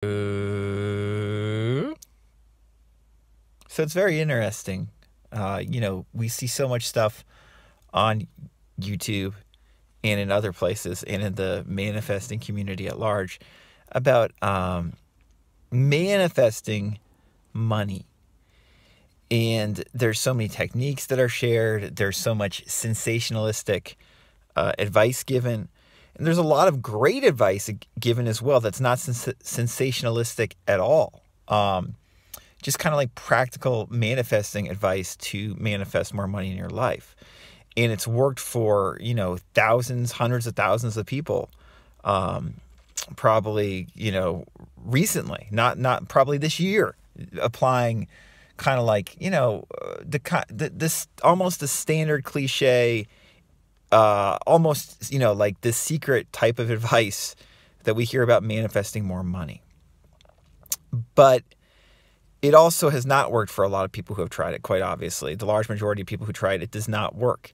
So it's very interesting. We see so much stuff on YouTube and in other places and in the manifesting community at large about manifesting money. And there's so many techniques that are shared. There's so much sensationalistic advice given. And there's a lot of great advice given as well that's not sensationalistic at all. Just kind of like practical manifesting advice to manifest more money in your life. And it's worked for, thousands, hundreds of thousands of people. Probably, recently, not probably this year, applying kind of like, this almost the standard cliche, almost, like this secret type of advice that we hear about manifesting more money. But it also has not worked for a lot of people who have tried it, quite obviously. The large majority of people who tried it does not work.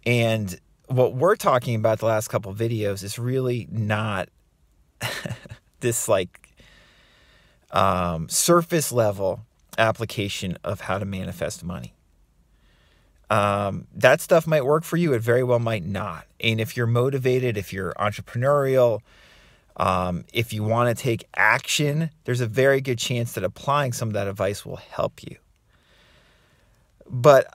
And what we're talking about the last couple of videos is really not this like surface level application of how to manifest money. That stuff might work for you. It very well might not. And if you're motivated, if you're entrepreneurial, if you want to take action, there's a very good chance that applying some of that advice will help you. But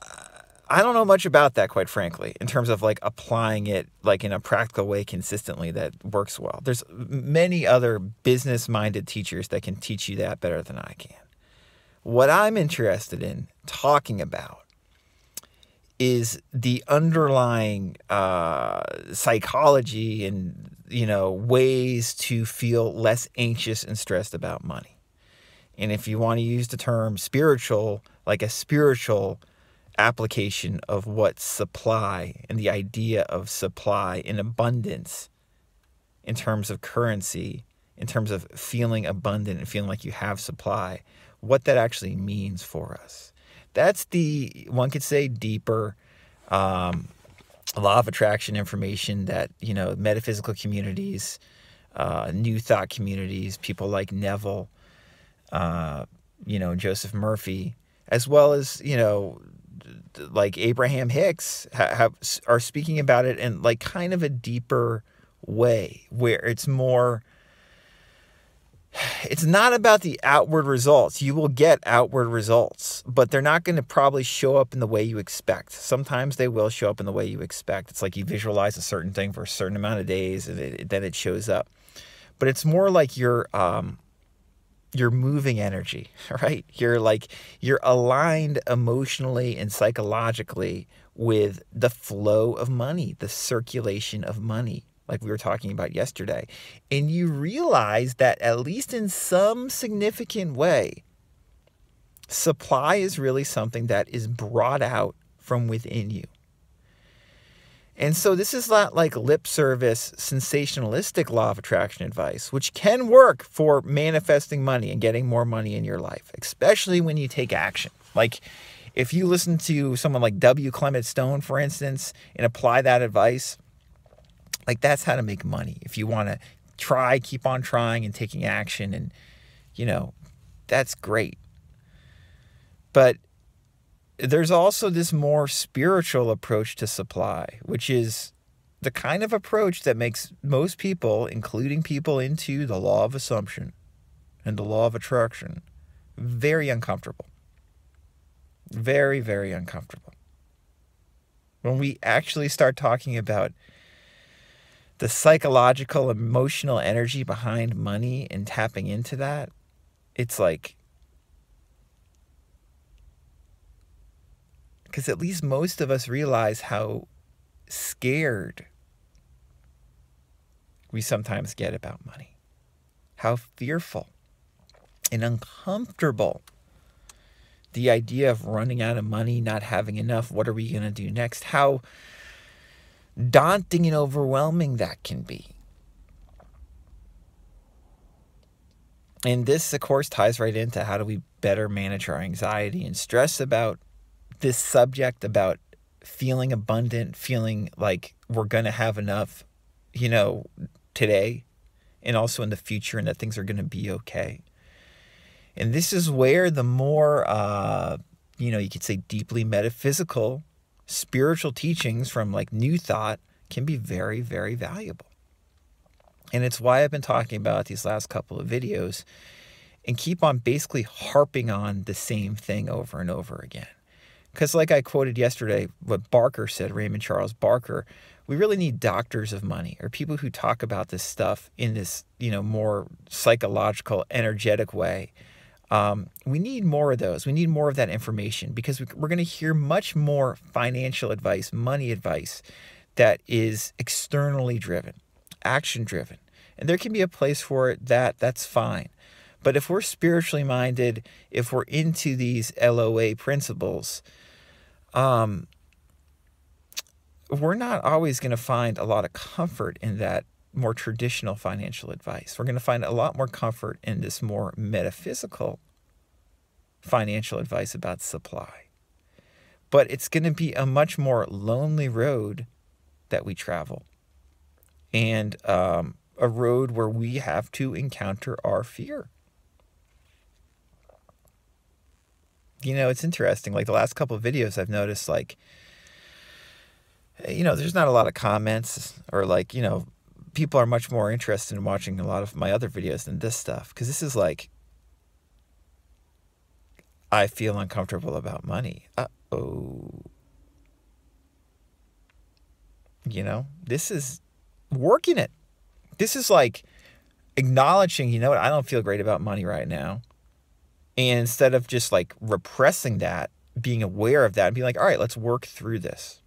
I don't know much about that, quite frankly, in terms of like applying it like in a practical way consistently that works well. There's many other business-minded teachers that can teach you that better than I can. What I'm interested in talking about is the underlying psychology and, ways to feel less anxious and stressed about money. And if you want to use the term spiritual, like a spiritual application of what supply and the idea of supply and abundance in terms of currency, in terms of feeling abundant and feeling like you have supply, what that actually means for us. That's the, one could say, deeper law of attraction information that, metaphysical communities, new thought communities, people like Neville, Joseph Murphy, as well as, like Abraham Hicks are speaking about it in like kind of a deeper way where it's more, it's not about the outward results. You will get outward results, but they're not going to probably show up in the way you expect. Sometimes they will show up in the way you expect. It's like you visualize a certain thing for a certain amount of days and then it shows up. But it's more like your moving energy, right? You're aligned emotionally and psychologically with the flow of money, the circulation of money, like we were talking about yesterday. And you realize that at least in some significant way, supply is really something that is brought out from within you. And so this is not like lip service, sensationalistic law of attraction advice, which can work for manifesting money and getting more money in your life, especially when you take action. Like if you listen to someone like W. Clement Stone, for instance, and apply that advice, like that's how to make money. If you want to try, keep on trying and taking action, and, that's great. But there's also this more spiritual approach to supply, which is the kind of approach that makes most people, including people into the law of assumption and the law of attraction, very uncomfortable. Very, very uncomfortable. When we actually start talking about the psychological, emotional energy behind money and tapping into that, it's like, because at least most of us realize how scared we sometimes get about money, how fearful and uncomfortable the idea of running out of money, not having enough, what are we going to do next, how daunting and overwhelming that can be. And this, of course, ties right into how do we better manage our anxiety and stress about this subject, about feeling abundant, feeling like we're going to have enough, today and also in the future, and that things are going to be okay. And this is where the more, you could say deeply metaphysical, spiritual teachings from like New Thought can be very, very valuable. And it's why I've been talking about these last couple of videos and keep on basically harping on the same thing over and over again. Because like I quoted yesterday, what Barker said, Raymond Charles Barker, we really need doctors of money, or people who talk about this stuff in this, more psychological, energetic way. We need more of those. We need more of that information, because we're going to hear much more financial advice, money advice that is externally driven, action driven. And there can be a place for it, that's fine. But if we're spiritually minded, if we're into these LOA principles, we're not always going to find a lot of comfort in that more traditional financial advice. We're going to find a lot more comfort in this more metaphysical financial advice about supply. But it's going to be a much more lonely road that we travel, and a road where we have to encounter our fear. It's interesting. Like the last couple of videos, I've noticed, like, there's not a lot of comments, or like, people are much more interested in watching a lot of my other videos than this stuff. Because this is like, I feel uncomfortable about money. This is working it. This is like acknowledging, I don't feel great about money right now. And instead of just like repressing that, being aware of that and being like, all right, let's work through this.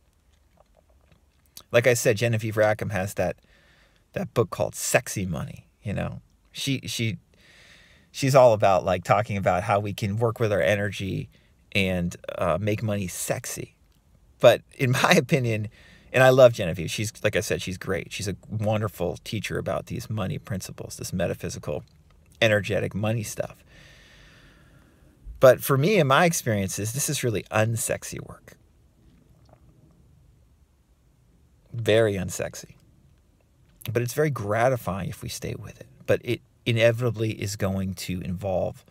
Like I said, Genevieve Rackham has that book called Sexy Money. She's all about like talking about how we can work with our energy and make money sexy. But in my opinion, and I love Genevieve, she's, like I said, she's great. She's a wonderful teacher about these money principles, this metaphysical, energetic money stuff. But for me, in my experiences, this is really unsexy work. Very unsexy. But it's very gratifying if we stay with it. But it inevitably is going to involve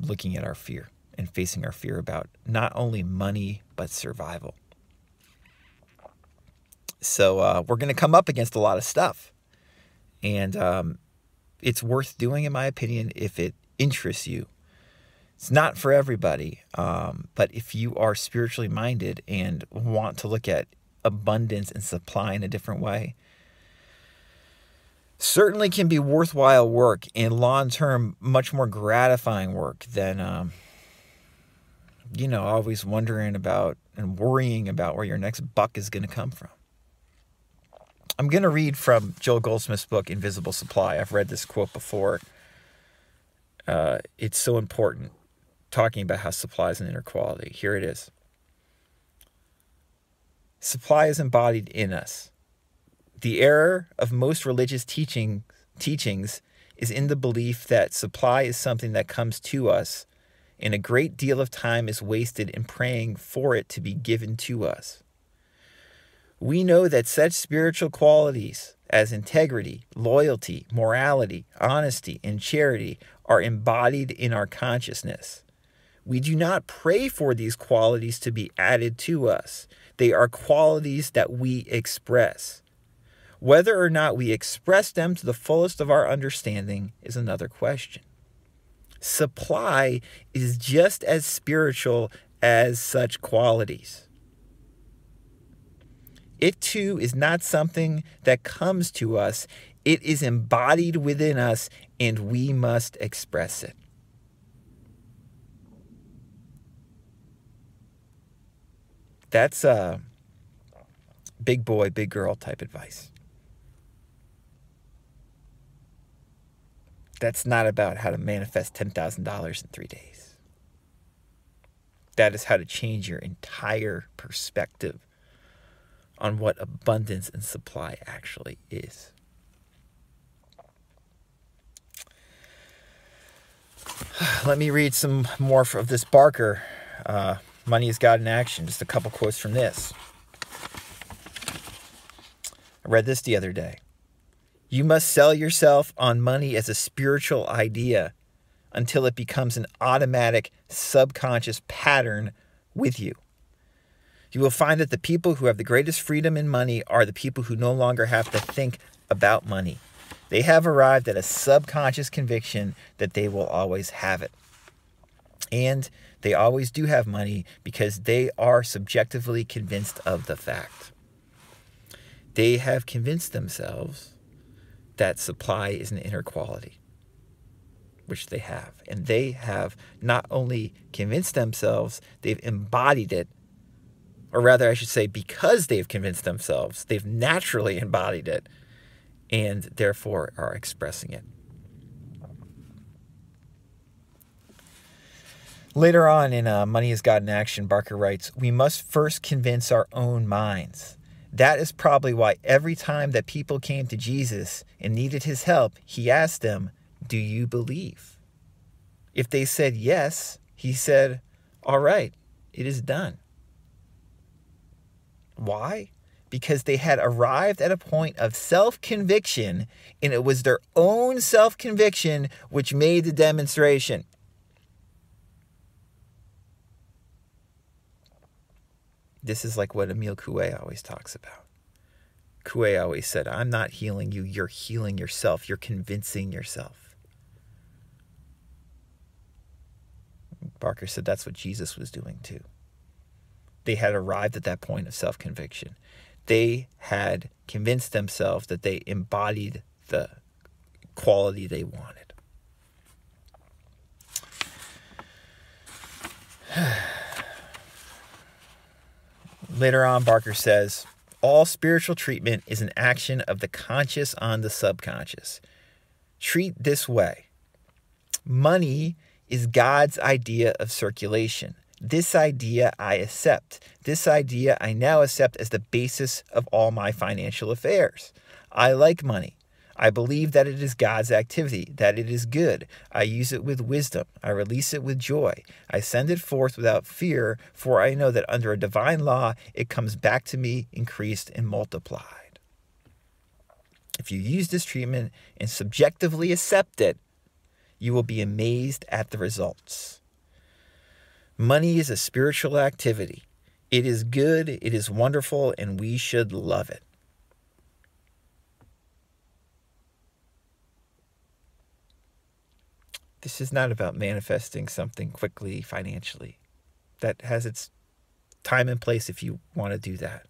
looking at our fear and facing our fear about not only money, but survival. So we're going to come up against a lot of stuff. And it's worth doing, in my opinion, if it interests you. It's not for everybody, but if you are spiritually minded and want to look at abundance and supply in a different way, certainly can be worthwhile work and long-term much more gratifying work than, always wondering about and worrying about where your next buck is going to come from. I'm going to read from Joel Goldsmith's book, Invisible Supply. I've read this quote before. It's so important, talking about how supply is an inner quality. Here it is. Supply is embodied in us. The error of most religious teachings is in the belief that supply is something that comes to us, and a great deal of time is wasted in praying for it to be given to us. We know that such spiritual qualities as integrity, loyalty, morality, honesty, and charity are embodied in our consciousness. We do not pray for these qualities to be added to us. They are qualities that we express. Whether or not we express them to the fullest of our understanding is another question. Supply is just as spiritual as such qualities. It too is not something that comes to us. It is embodied within us, and we must express it. That's big boy, big girl type advice. That's not about how to manifest $10,000 in 3 days. That is how to change your entire perspective on what abundance and supply actually is. Let me read some more of this Barker, Money is God in Action. Just a couple quotes from this. I read this the other day. You must sell yourself on money as a spiritual idea until it becomes an automatic subconscious pattern with you. You will find that the people who have the greatest freedom in money are the people who no longer have to think about money. They have arrived at a subconscious conviction that they will always have it. And they always do have money because they are subjectively convinced of the fact. They have convinced themselves that supply is an inner quality, which they have. And they have not only convinced themselves, they've embodied it. Or rather, I should say, because they've convinced themselves, they've naturally embodied it and therefore are expressing it. Later on in Money is God in Action, Barker writes, we must first convince our own minds. That is probably why every time that people came to Jesus and needed his help, he asked them, do you believe? If they said yes, he said, all right, it is done. Why? Because they had arrived at a point of self-conviction, and it was their own self-conviction which made the demonstration. This is like what Emile Coué always talks about. Coué always said, I'm not healing you, you're healing yourself. You're convincing yourself. Barker said that's what Jesus was doing too. They had arrived at that point of self-conviction. They had convinced themselves that they embodied the quality they wanted. Later on, Barker says, all spiritual treatment is an action of the conscious on the subconscious. Treat this way. Money is God's idea of circulation. This idea I accept. This idea I now accept as the basis of all my financial affairs. I like money. I believe that it is God's activity, that it is good. I use it with wisdom. I release it with joy. I send it forth without fear, for I know that under a divine law, it comes back to me increased and multiplied. If you use this treatment and subjectively accept it, you will be amazed at the results. Money is a spiritual activity. It is good, it is wonderful, and we should love it. This is not about manifesting something quickly financially. That has its time and place if you want to do that.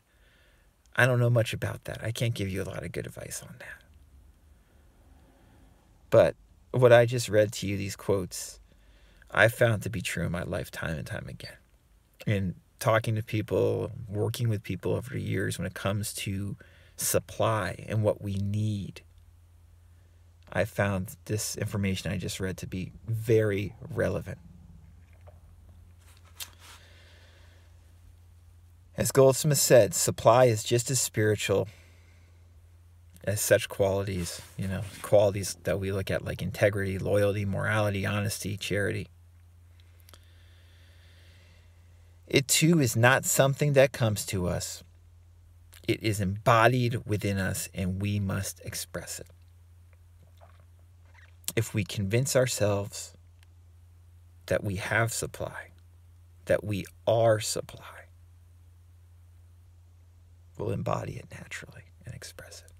I don't know much about that. I can't give you a lot of good advice on that. But what I just read to you, these quotes, I found to be true in my life time and time again. In talking to people, working with people over the years when it comes to supply and what we need, I found this information I just read to be very relevant. As Goldsmith said, supply is just as spiritual as such qualities, qualities that we look at like integrity, loyalty, morality, honesty, charity. It too is not something that comes to us. It is embodied within us, and we must express it. If we convince ourselves that we have supply, that we are supply, we'll embody it naturally and express it.